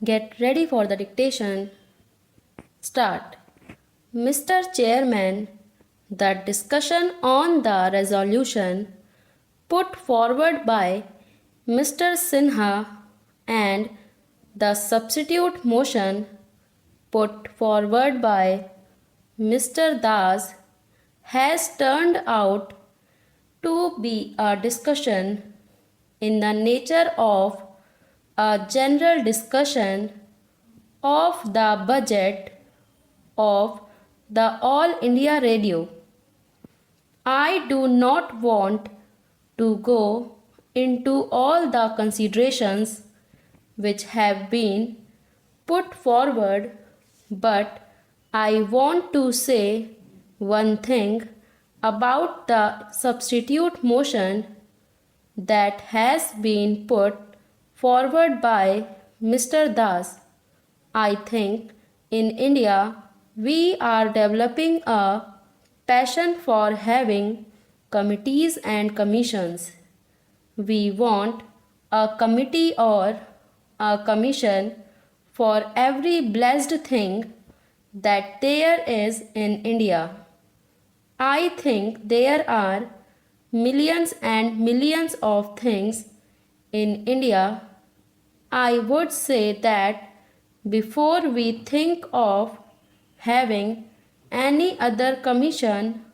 Get ready for the dictation. Start. Mr. Chairman, the discussion on the resolution put forward by Mr. Sinha and the substitute motion put forward by Mr. Das has turned out to be a discussion in the nature of a general discussion of the budget of the All India Radio. I do not want to go into all the considerations which have been put forward, but I want to say one thing about the substitute motion that has been put forward by Mr. Das. I think in India we are developing a passion for having committees and commissions. We want a committee or a commission for every blessed thing that there is in India. I think there are millions and millions of things in India. I would say that before we think of having any other commission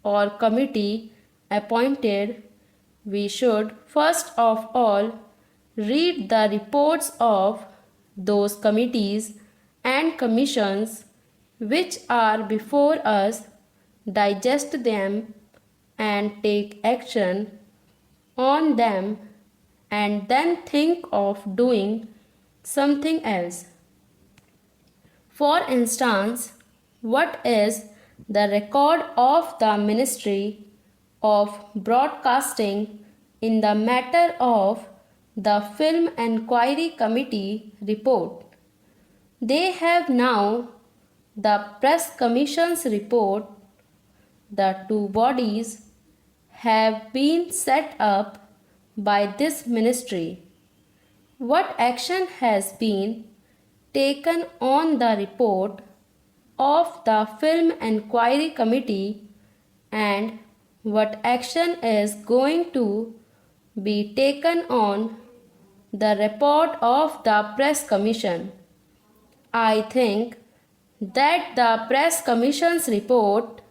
or committee appointed, we should first of all read the reports of those committees and commissions which are before us, digest them and take action on them, and then think of doing something else. For instance, what is the record of the Ministry of Broadcasting in the matter of the Film Enquiry Committee report? They have now the Press Commission's report. The two bodies have been set up by this ministry. What action has been taken on the report of the Film Enquiry Committee, and what action is going to be taken on the report of the Press Commission? I think that the Press Commission's report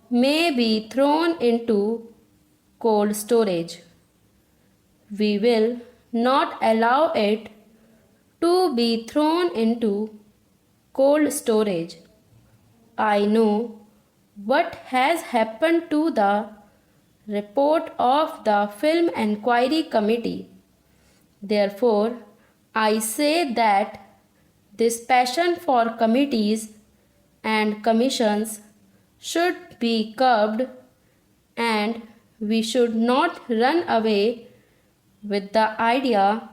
may be thrown into cold storage. We will not allow it to be thrown into cold storage. I know what has happened to the report of the Film Enquiry Committee. Therefore, I say that this passion for committees and commissions should be curbed, and we should not run away with the idea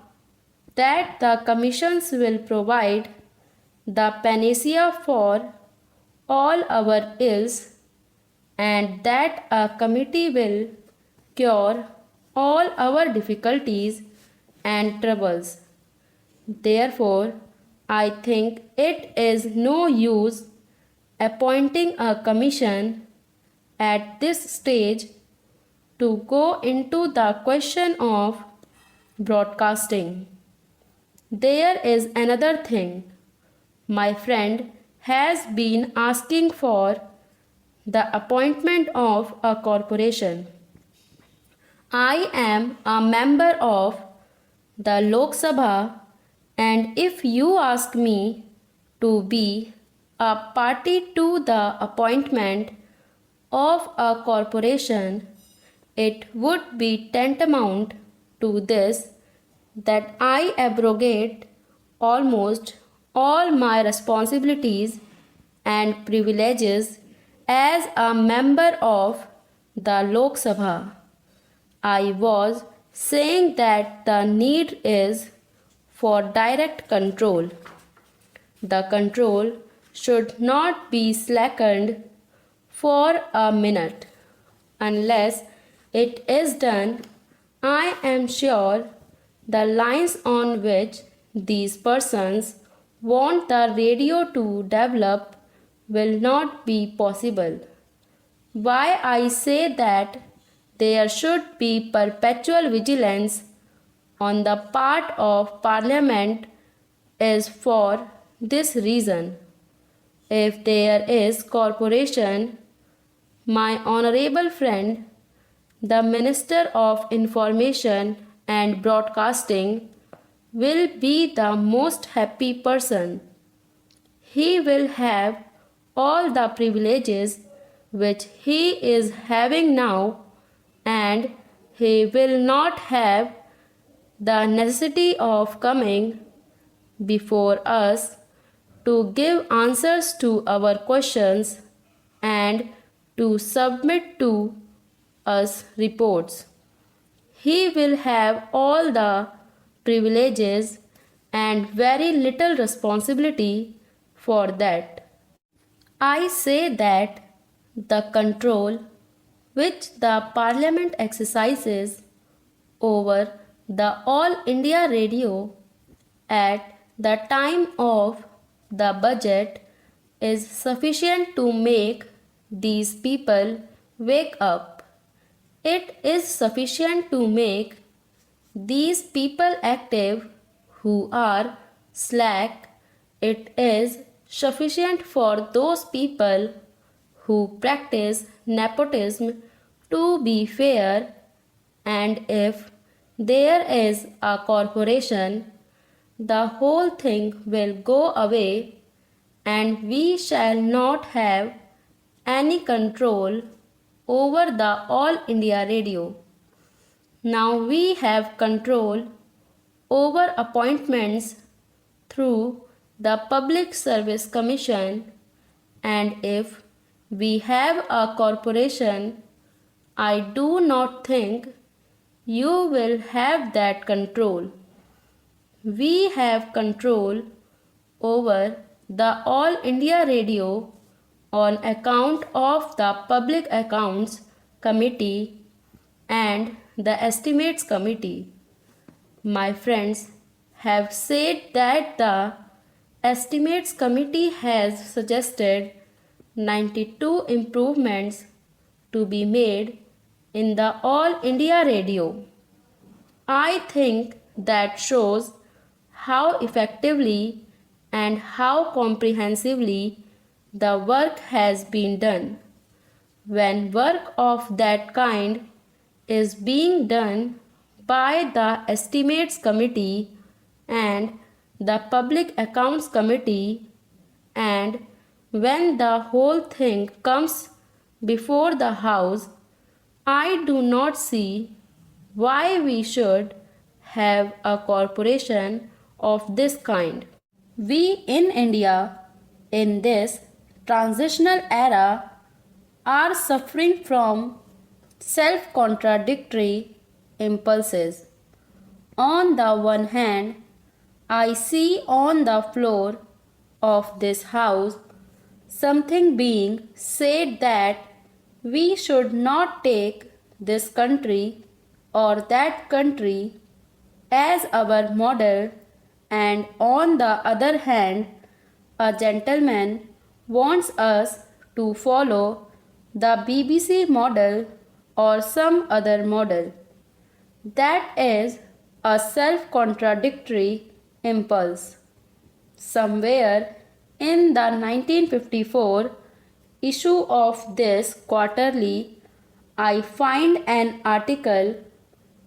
that the commissions will provide the panacea for all our ills, and that a committee will cure all our difficulties and troubles. Therefore, I think it is no use appointing a commission at this stage to go into the question of broadcasting. There is another thing. My friend has been asking for the appointment of a corporation. I am a member of the Lok Sabha, and if you ask me to be a party to the appointment of a corporation, it would be tantamount to this that I abrogate almost all my responsibilities and privileges as a member of the Lok Sabha. I was saying that the need is for direct control. The control should not be slackened for a minute. Unless it is done, I am sure the lines on which these persons want the radio to develop will not be possible. Why I say that there should be perpetual vigilance on the part of Parliament is for this reason. If there is corporation, my honorable friend, the Minister of Information and Broadcasting, will be the most happy person. He will have all the privileges which he is having now, and he will not have the necessity of coming before us to give answers to our questions and to submit to us reports. He will have all the privileges and very little responsibility for that. I say that the control which the Parliament exercises over the All India Radio at the time of the budget is sufficient to make these people wake up. It is sufficient to make these people active who are slack. It is sufficient for those people who practice nepotism to be fair, and if there is a corporation, the whole thing will go away and we shall not have any control over the All India Radio. Now we have control over appointments through the Public Service Commission, and if we have a corporation, I do not think you will have that control. We have control over the All India Radio on account of the Public Accounts Committee and the Estimates Committee. My friends have said that the Estimates Committee has suggested 92 improvements to be made in the All India Radio. I think that shows how effectively and how comprehensively the work has been done. When work of that kind is being done by the Estimates Committee and the Public Accounts Committee, and when the whole thing comes before the House, I do not see why we should have a corporation of this kind. We in India, in this transitional era, are suffering from self-contradictory impulses. On the one hand, I see on the floor of this house something being said that we should not take this country or that country as our model, and on the other hand, a gentleman wants us to follow the BBC model or some other model. That is a self-contradictory impulse. Somewhere in the 1954 issue of this quarterly, I find an article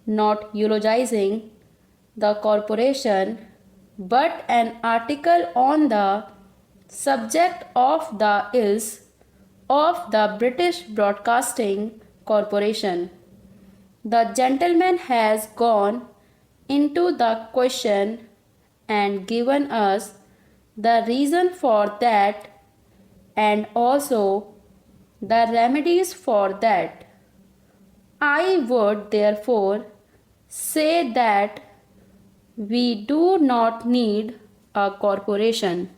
not eulogizing the corporation but an article on the subject of the ills of the British Broadcasting Corporation. The gentleman has gone into the question and given us the reason for that and also the remedies for that. I would therefore say that we do not need a corporation.